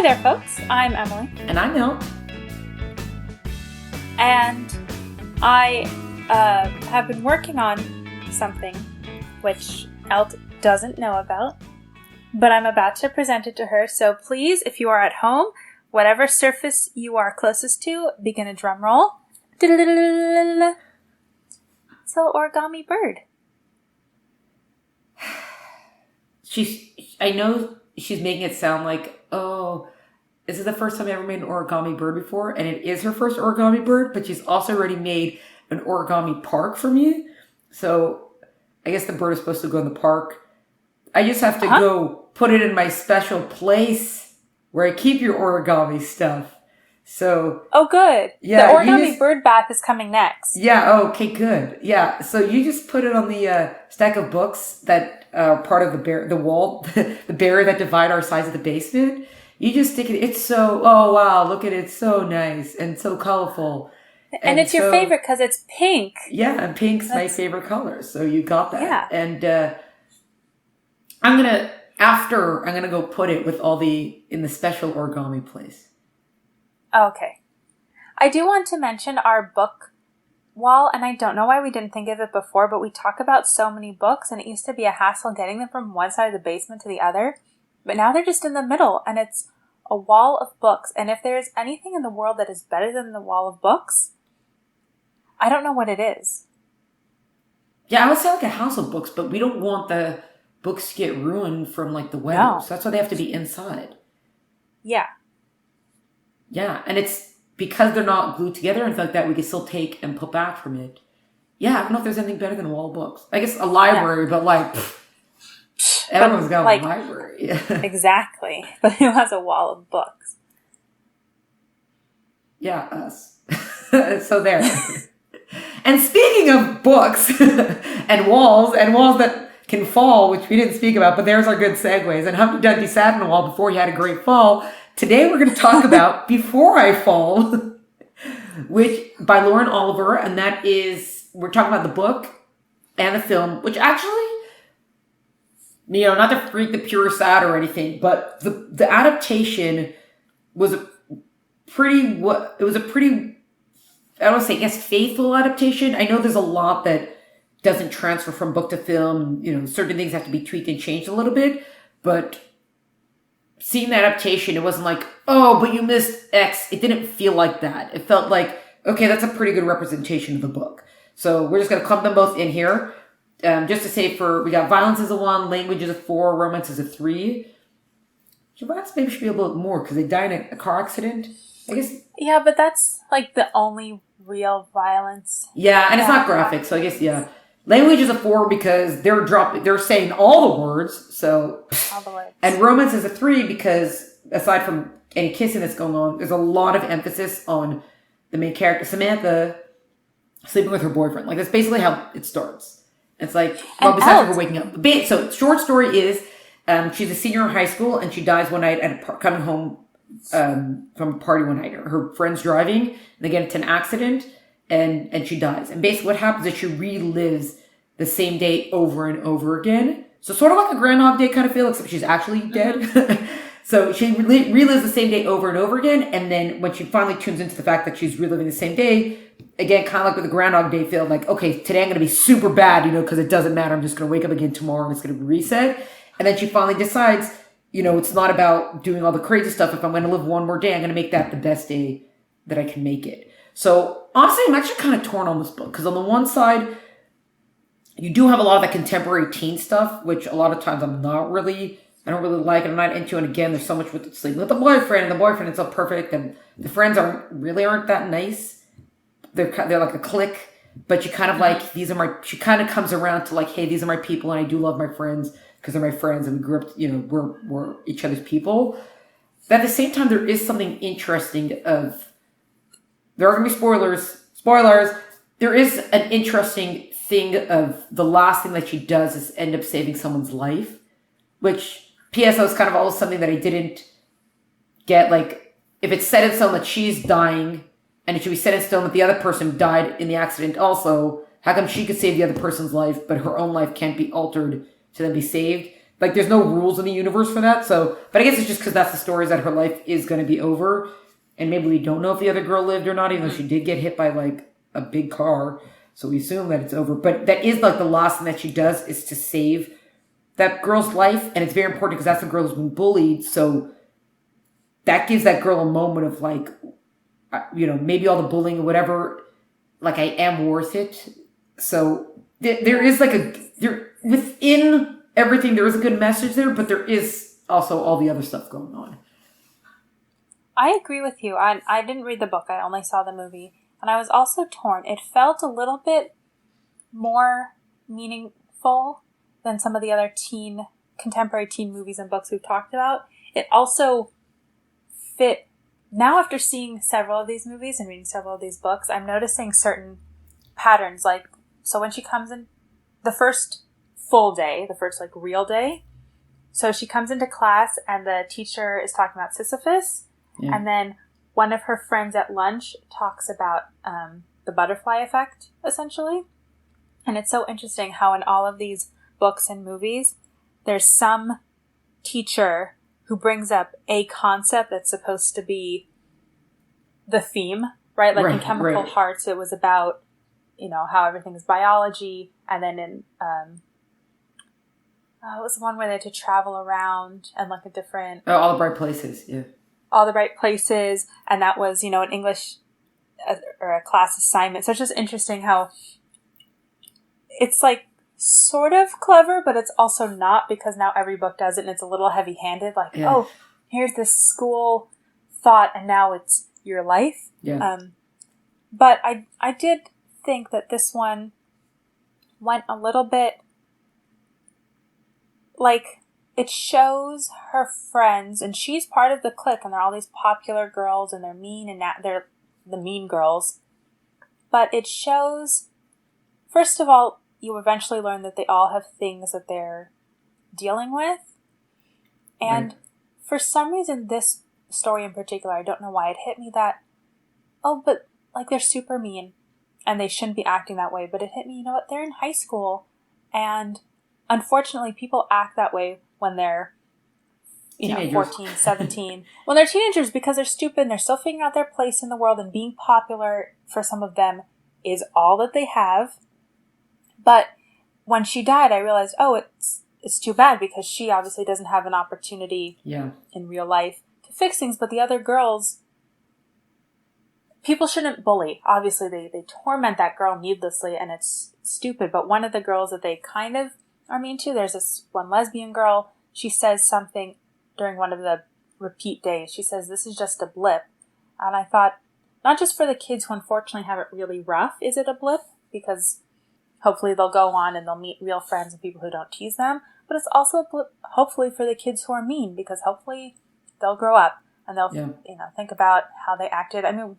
there, folks. I'm Emily. And I'm Mel. And I have been working on something which Elt doesn't know about, but I'm about to present it to her. So please, if you are at home, whatever surface you are closest to, begin a drum roll. It's a little origami bird. I know she's making it sound like, oh, this is the first time I ever made an origami bird before, and it is her first origami bird, but she's also already made an origami park for me. So I guess the bird is supposed to go in the park. I just have to go put it in my special place where I keep your origami stuff. So oh, good. Yeah, the origami bird bath is coming next. Yeah. Okay. Good. Yeah. So you just put it on the stack of books that part of the wall, the barrier that divide our sides of the basement. You just stick it. It's so. Oh wow! Look at it. It's so nice and so colorful. And it's your favorite because it's pink. Yeah, and pink's my favorite color. So you got that. Yeah. And I'm gonna go put it with in the special origami place. Okay. I do want to mention our book wall, and I don't know why we didn't think of it before, but we talk about so many books, and it used to be a hassle getting them from one side of the basement to the other. But now they're just in the middle, and it's a wall of books. And if there's anything in the world that is better than the wall of books, I don't know what it is. Yeah, I would say like a house of books, but we don't want the books to get ruined from like the weather. No. So that's why they have to be inside. Yeah. Yeah, and it's because they're not glued together and like that, we can still take and put back from it. Yeah, I don't know if there's anything better than a wall of books. I guess a library, but like, everyone's got a library. Exactly. But who has a wall of books? Yeah, us. So there. And speaking of books and walls that can fall, which we didn't speak about, but there's our good segues. And Humpty Dumpty sat on a wall before he had a great fall. Today we're going to talk about Before I Fall, which by Lauren Oliver, and that is, we're talking about the book and the film, which actually, not to freak the pure sad or anything, but the adaptation was a pretty, I don't want to say, I guess, faithful adaptation. I know there's a lot that doesn't transfer from book to film. Certain things have to be tweaked and changed a little bit, but seeing the adaptation, it wasn't like, oh, but you missed X. It didn't feel like that. It felt like, okay, that's a pretty good representation of the book. So we're just going to clump them both in here. Just to say we got violence as a 1, language is a 4, romance is a 3. Romance maybe should be a little more because they died in a car accident, I guess. Yeah, but that's like the only real violence. Yeah, and it's not graphic, so I guess, yeah. Language is a 4 because they're saying all the words, so. All the words. And romance is a 3 because aside from any kissing that's going on, there's a lot of emphasis on the main character, Samantha, sleeping with her boyfriend. Like, that's basically how it starts. It's like, well, besides her waking up. So, short story is, she's a senior in high school and she dies one night coming home from a party one night. Her friend's driving and they get into an accident and she dies. And basically what happens is she relives the same day over and over again. So sort of like a Groundhog Day kind of feel, except she's actually dead. So she relives the same day over and over again. And then when she finally tunes into the fact that she's reliving the same day, again, kind of like with the Groundhog Day feel, like, okay, today I'm going to be super bad, because it doesn't matter. I'm just going to wake up again tomorrow and it's going to be reset. And then she finally decides, it's not about doing all the crazy stuff. If I'm going to live one more day, I'm going to make that the best day that I can make it. So honestly, I'm actually kind of torn on this book because on the one side, you do have a lot of that contemporary teen stuff, which a lot of times I don't really like, and I'm not into. And again, there's so much with sleeping with the boyfriend, and the boyfriend is so perfect, and the friends aren't that nice. They're like a clique, but you kind of like, she kind of comes around to like, hey, these are my people, and I do love my friends because they're my friends, and we grew up, we're each other's people. But at the same time, there is something interesting there are going to be spoilers. There is an interesting thing of the last thing that she does is end up saving someone's life, which PSO is kind of always something that I didn't get. Like, if it's set in stone that she's dying and it should be set in stone that the other person died in the accident also, how come she could save the other person's life, but her own life can't be altered to then be saved? like there's no rules in the universe for that. So, but I guess it's just because that's the stories that her life is going to be over, and maybe we don't know if the other girl lived or not, even though she did get hit by like a big car. So we assume that it's over. But that is like the last thing that she does is to save that girl's life, and it's very important because that's the girl who's been bullied. So that gives that girl a moment of like, maybe all the bullying or whatever, like I am worth it. So there is like within everything, there is a good message there, but there is also all the other stuff going on. I agree with you. I didn't read the book. I only saw the movie. And I was also torn. It felt a little bit more meaningful than some of the other contemporary teen movies and books we've talked about. It also fit. Now, after seeing several of these movies and reading several of these books, I'm noticing certain patterns. Like, so when she comes in, the first full day, the first like real day, so she comes into class and the teacher is talking about Sisyphus, and then one of her friends at lunch talks about the butterfly effect, essentially. And it's so interesting how in all of these books and movies, there's some teacher who brings up a concept that's supposed to be the theme, right? Like in Chemical Hearts, it was about, how everything is biology. And then in, it was the one where they had to travel around and like a different... Oh, All the Bright Places, yeah. All the Bright Places. And that was, an English or a class assignment. So it's just interesting how it's like sort of clever, but it's also not, because now every book does it and it's a little heavy-handed. Like, oh, here's this school thought and now it's your life. Yeah. But I did think that this one went a little bit like it shows her friends, and she's part of the clique, and they're all these popular girls, and they're mean, and they're the mean girls. But it shows, first of all, you eventually learn that they all have things that they're dealing with. And for some reason, this story in particular, I don't know why, it hit me that, but like they're super mean and they shouldn't be acting that way. But it hit me, they're in high school, and unfortunately people act that way when they're 14, 17, when they're teenagers, because they're stupid and they're still figuring out their place in the world, and being popular for some of them is all that they have. But when she died, I realized, it's too bad, because she obviously doesn't have an opportunity in real life to fix things. But the other girls, people shouldn't bully. Obviously, they torment that girl needlessly, and it's stupid. But one of the girls that they kind of are mean to, there's this one lesbian girl. She says something during one of the repeat days. She says, "This is just a blip." And I thought, not just for the kids who unfortunately have it really rough, is it a blip? Because hopefully they'll go on and they'll meet real friends and people who don't tease them. But it's also a blip, hopefully, for the kids who are mean, because hopefully they'll grow up and they'll think about how they acted. I mean,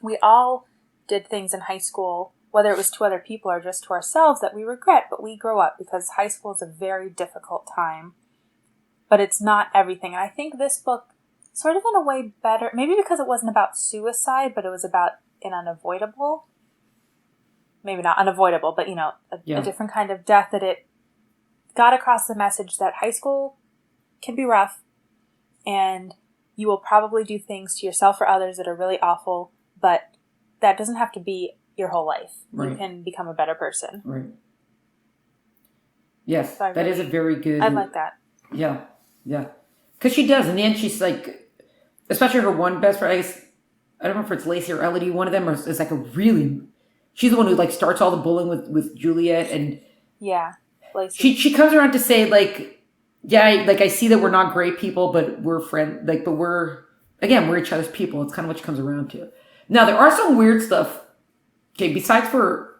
we all did things in high school, whether it was to other people or just to ourselves, that we regret, but we grow up, because high school is a very difficult time. But it's not everything. And I think this book, sort of in a way better, maybe because it wasn't about suicide, but it was about an unavoidable, maybe not unavoidable, but, a different kind of death, that it got across the message that high school can be rough, and you will probably do things to yourself or others that are really awful, but that doesn't have to be your whole life. Right. You can become a better person. Right. Yes, so that is a very good... I like that. Yeah, yeah. Because she does. In the end, she's like, especially her one best friend, I don't know if it's Lacey or Elodie, one of them is like a really... She's the one who like starts all the bullying with Juliet, and... Yeah, Lacey. She comes around to say, like, I see that we're not great people, but we're friends, like, but we're each other's people. It's kind of what she comes around to. Now, there are some weird stuff. Okay, besides for...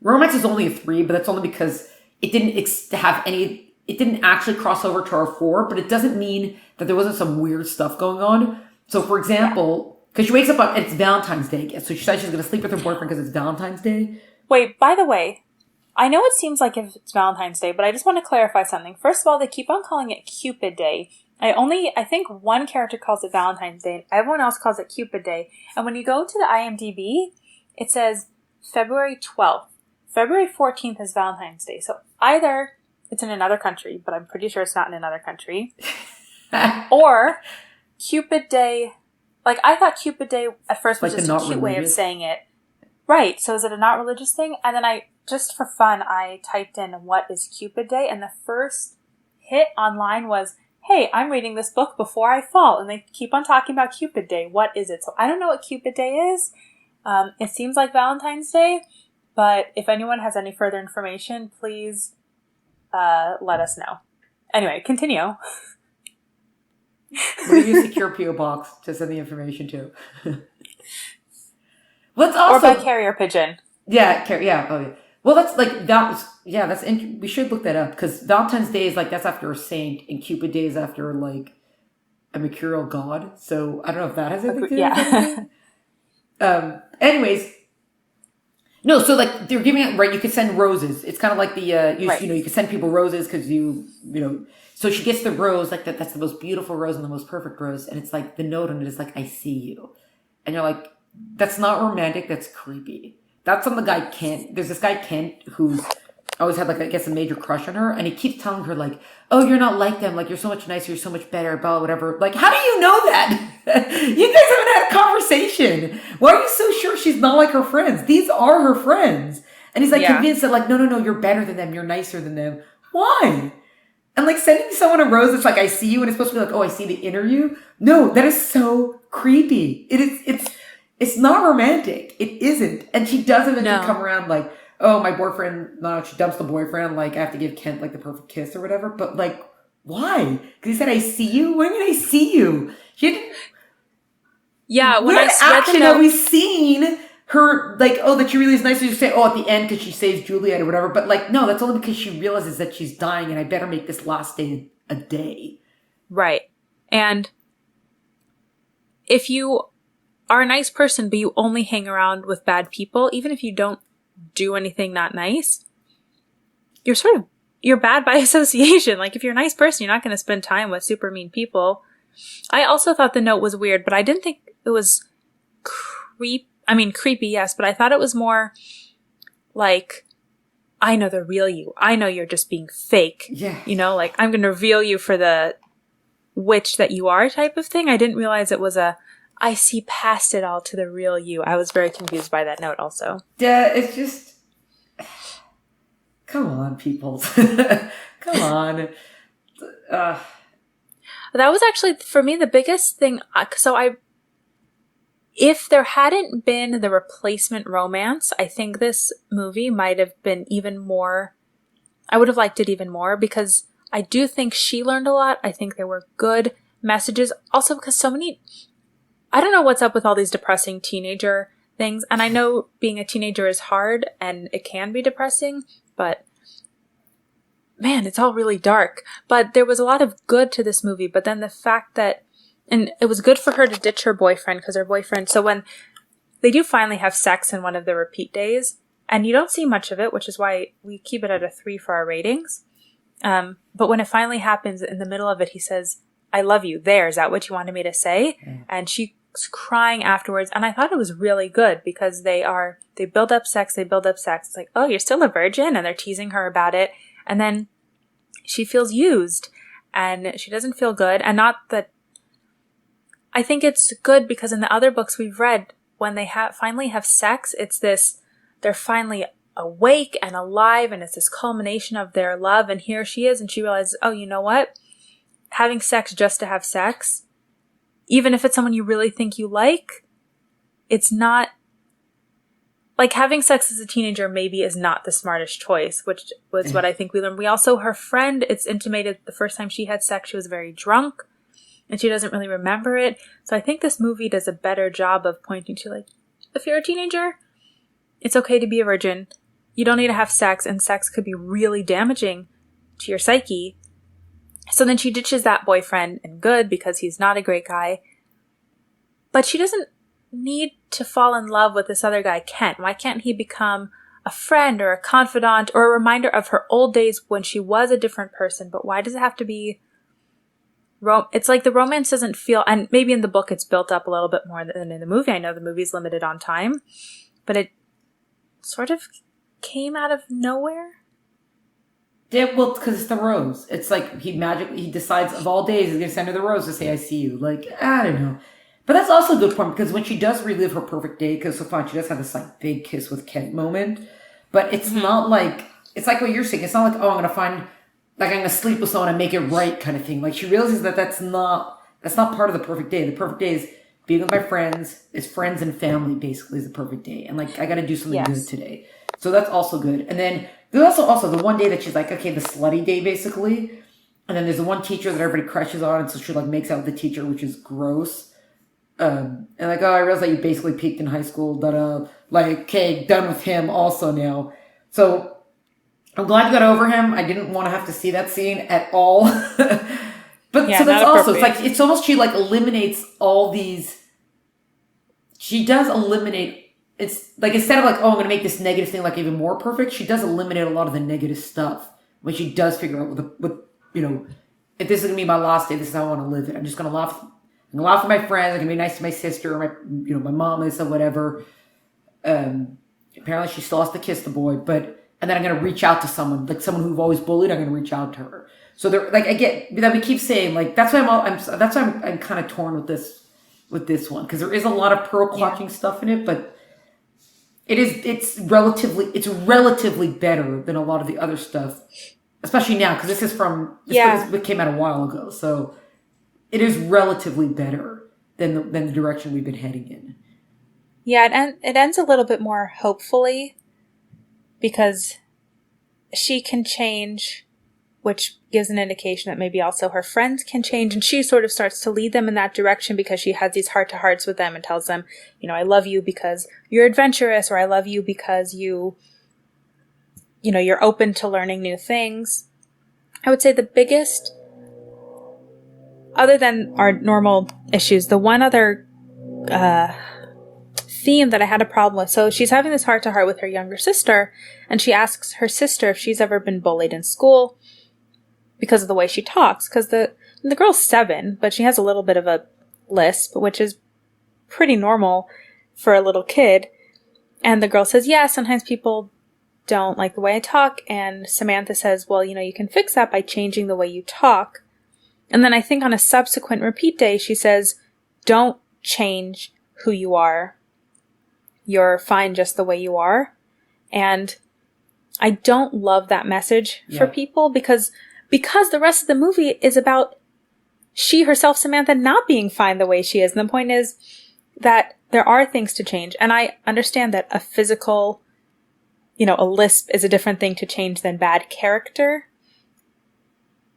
Romance is only a 3, but that's only because it didn't have any... It didn't actually cross over to our 4, but it doesn't mean that there wasn't some weird stuff going on. So, for example, because she wakes up on... It's Valentine's Day, so she decides she's going to sleep with her boyfriend because it's Valentine's Day. Wait, by the way, I know it seems like if it's Valentine's Day, but I just want to clarify something. First of all, they keep on calling it Cupid Day. I think one character calls it Valentine's Day, and everyone else calls it Cupid Day. And when you go to the IMDb, it says February 12th. February 14th is Valentine's Day. So either it's in another country, but I'm pretty sure it's not in another country. Or Cupid Day. Like, I thought Cupid Day at first was Like just the a not cute way of religious? saying it. Right. So is it a not religious thing? And then just for fun, I typed in what is Cupid Day, and the first hit online was, hey, I'm reading this book before I fall. And they keep on talking about Cupid Day. What is it? So I don't know what Cupid Day is. It seems like Valentine's Day, but if anyone has any further information, please let us know. Anyway, continue. We're going to use secure PO box to send the information to. Let's Or also... by carrier pigeon. Yeah, yeah. Oh, yeah. Well, that's like, that was... Yeah, we should look that up, because Valentine's Day is like, that's after a saint, and Cupid Day is after like a mercurial god. So I don't know if that has anything to do with anything. Anyways, no, so like they're giving it, right, you could send roses. It's kind of like the Right. you could send people roses because you know, so she gets the rose, like that's the most beautiful rose and the most perfect rose, and it's like the note on it is like, I see you. And you're like, that's not romantic, that's creepy. That's something the guy Kent, there's this guy Kent who's always had like, I guess, a major crush on her, and he keeps telling her like, oh, you're not like them, like you're so much nicer, you're so much better, blah, whatever. Like, how do you know that? You guys haven't had a conversation. Why are you so sure she's not like her friends? These are her friends. And he's like convinced that like, no, you're better than them, you're nicer than them. Why? And like sending someone a rose, it's like, I see you, and it's supposed to be like, oh, I see the inner you. No, that is so creepy. It's not romantic. It isn't. And she does eventually come around like, oh, my boyfriend, no, she dumps the boyfriend, like, I have to give Kent, like, the perfect kiss or whatever. But, like, why? Because he said, I see you? When did I see you? She didn't... Yeah, when I read action the note... have we seen her, like, oh, that she really is nice, you say, oh, at the end because she saves Juliet or whatever. But, like, no, that's only because she realizes that she's dying and I better make this last day a day. Right. And if you are a nice person, but you only hang around with bad people, even if you don't do anything not nice, you're bad by association. Like, if you're a nice person, you're not going to spend time with super mean people. I also thought the note was weird, but I didn't think it was creepy, yes, but I thought it was more like, I know the real you. I know you're just being fake. Yeah. You know, like, I'm going to reveal you for the witch that you are type of thing. I didn't realize it was I see past it all to the real you. I was very confused by that note also. Yeah, it's just... Come on, people. Come on. That was actually, for me, the biggest thing. If there hadn't been the replacement romance, I think this movie might have been even more, I would have liked it even more, because I do think she learned a lot. I think there were good messages. Also, because I don't know what's up with all these depressing teenager things. And I know being a teenager is hard and it can be depressing, but man, it's all really dark. But there was a lot of good to this movie. But then the fact that, and it was good for her to ditch her boyfriend, because her boyfriend, so when they do finally have sex in one of the repeat days, and you don't see much of it, which is why we keep it at a 3 for our ratings. But when it finally happens, in the middle of it, he says, I love you. Is that what you wanted me to say? Mm. And she's crying afterwards. And I thought it was really good, because they build up sex. It's like, oh, you're still a virgin. And they're teasing her about it. And then she feels used and she doesn't feel good. And not that, I think it's good because in the other books we've read, when they finally have sex, it's this, they're finally awake and alive, and it's this culmination of their love. And here she is, and she realizes, oh, you know what? Having sex just to have sex, even if it's someone you really think you like, it's not, like, having sex as a teenager maybe is not the smartest choice, which was what I think we learned. We also, her friend, it's intimated the first time she had sex, she was very drunk, and she doesn't really remember it. So I think this movie does a better job of pointing to, like, if you're a teenager, it's okay to be a virgin. You don't need to have sex, and sex could be really damaging to your psyche. So then she ditches that boyfriend, and good, because he's not a great guy. But she doesn't need to fall in love with this other guy, Kent. Why can't he become a friend or a confidant or a reminder of her old days when she was a different person? But why does it have to be... It's like the romance doesn't feel... And maybe in the book it's built up a little bit more than in the movie. I know the movie's limited on time. But it sort of came out of nowhere. Yeah, well, because it's the rose. It's like he decides of all days he's gonna send her the rose to say I see you. Like, I don't know. But that's also a good point because when she does relive her perfect day, because so far she does have this like big kiss with Kent moment, but it's Mm-hmm. not like it's like what you're saying. It's not like, oh, I'm gonna sleep with someone and make it right kind of thing. Like she realizes that that's not part of the perfect day. The perfect day is being with my friends. It's friends and family basically is the perfect day, and like I got to do something good Yes. today. So that's also good. And then there's also the one day that she's like, okay, the slutty day basically. And then there's the one teacher that everybody crushes on, and so she like makes out with the teacher, which is gross. And like, oh, I realized that you basically peaked in high school. Like, okay, done with him also now. So I'm glad you got over him. I didn't want to have to see that scene at all. But Yeah, so that's not also it's appropriate. like it's almost she like eliminates all these. She does eliminate. It's like instead of like, oh, I'm gonna make this negative thing like even more perfect. She does eliminate a lot of the negative stuff when she does figure out with you know, if this is gonna be my last day, this is how I want to live it. I'm just gonna laugh. I'm gonna laugh with my friends. I'm gonna be nice to my sister or my mom is or whatever. Apparently she still has to kiss the boy, but and then I'm gonna reach out to someone like someone who I've always bullied. I'm gonna reach out to her. So they're like I get that we keep saying like that's why I'm kind of torn with this one because there is a lot of pearl Yeah. clutching stuff in it, but it's relatively better than a lot of the other stuff, especially now because Yeah. this came out a while ago, so it is relatively better than the direction we've been heading in. Yeah, it ends a little bit more hopefully because she can change, which gives an indication that maybe also her friends can change. And she sort of starts to lead them in that direction because she has these heart to hearts with them and tells them, I love you because you're adventurous, or I love you because you're open to learning new things. I would say the biggest, other than our normal issues, the one other theme that I had a problem with. So she's having this heart to heart with her younger sister, and she asks her sister if she's ever been bullied in school because of the way she talks. Because the girl's 7, but she has a little bit of a lisp, which is pretty normal for a little kid. And the girl says, yeah, sometimes people don't like the way I talk. And Samantha says, well, you can fix that by changing the way you talk. And then I think on a subsequent repeat day, she says, don't change who you are. You're fine just the way you are. And I don't love that message for people because the rest of the movie is about she herself, Samantha, not being fine the way she is. And the point is that there are things to change. And I understand that a physical, a lisp is a different thing to change than bad character.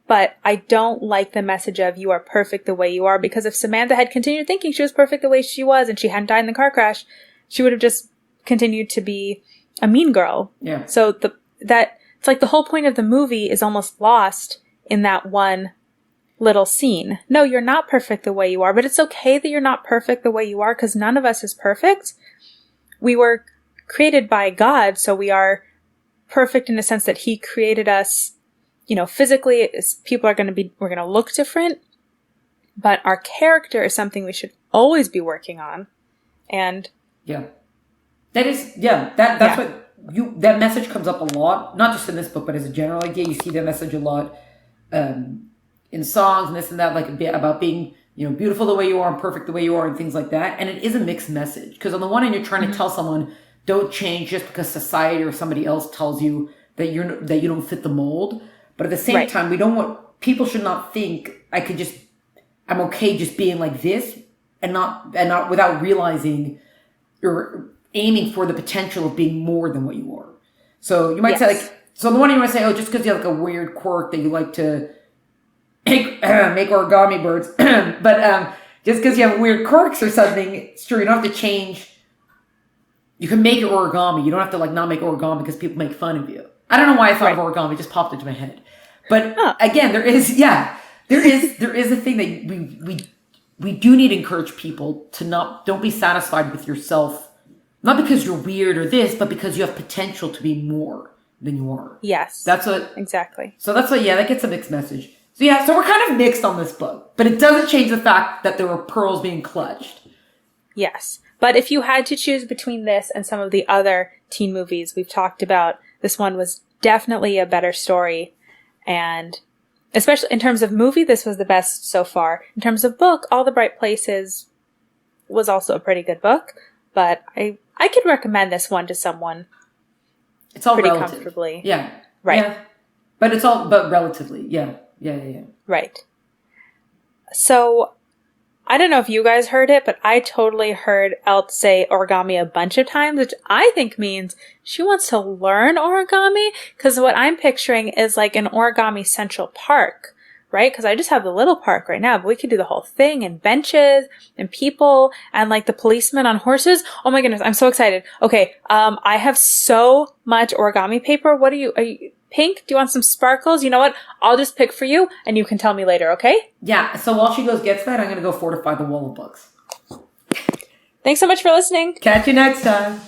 But I don't like the message of you are perfect the way you are, because if Samantha had continued thinking she was perfect the way she was and she hadn't died in the car crash, she would have just continued to be a mean girl. Yeah. So it's like the whole point of the movie is almost lost in that one little scene. No, you're not perfect the way you are, but it's okay that you're not perfect the way you are because none of us is perfect. We were created by God, so we are perfect in the sense that He created us, physically. People we're going to look different, but our character is something we should always be working on. And yeah, that's what that message comes up a lot, not just in this book, but as a general idea. You see that message a lot in songs and this and that, like about being, beautiful the way you are and perfect the way you are and things like that. And it is a mixed message because on the one hand, you're trying to tell someone don't change just because society or somebody else tells you that you don't fit the mold. But at the same time, people should not think I'm okay just being like this and not without realizing you're aiming for the potential of being more than what you are. So you might say so on the one hand you might say, oh, just because you have like a weird quirk that you like to make origami birds, but just because you have weird quirks or something, it's true. You don't have to change. You can make your origami. You don't have to like not make origami because people make fun of you. I don't know why I thought of origami. It just popped into my head. But again, there is a thing that we do need to encourage people to don't be satisfied with yourself, not because you're weird or this, but because you have potential to be more than you are. yes, That's what exactly. So that's what that gets a mixed message. So so we're kind of mixed on this book, but it doesn't change the fact that there were pearls being clutched. Yes. But if you had to choose between this and some of the other teen movies we've talked about, this one was definitely a better story. And especially in terms of movie, this was the best so far. In terms of book, All the Bright Places was also a pretty good book, but I could recommend this one to someone. It's all pretty relative. Comfortably. Yeah. Right. Yeah. But relatively. Yeah. Yeah. Right. So, I don't know if you guys heard it, but I totally heard Elle say origami a bunch of times, which I think means she wants to learn origami, because what I'm picturing is like an origami central park, right? Because I just have the little park right now, but we could do the whole thing, and benches and people and like the policemen on horses. Oh my goodness, I'm so excited. Okay, I have so much origami paper. Are you pink? Do you want some sparkles? You know what? I'll just pick for you and you can tell me later, okay? Yeah, so while she gets that, I'm going to go fortify the wall of books. Thanks so much for listening. Catch you next time.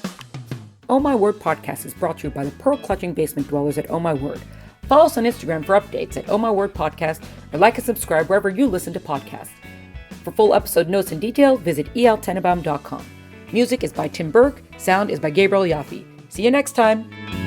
Oh My Word podcast is brought to you by the pearl clutching basement dwellers at Oh My Word. Follow us on Instagram for updates at Oh My Word Podcast, or like and subscribe wherever you listen to podcasts. For full episode notes and details, visit eltenenbaum.com. Music is by Tim Burke. Sound is by Gabriel Yaffe. See you next time.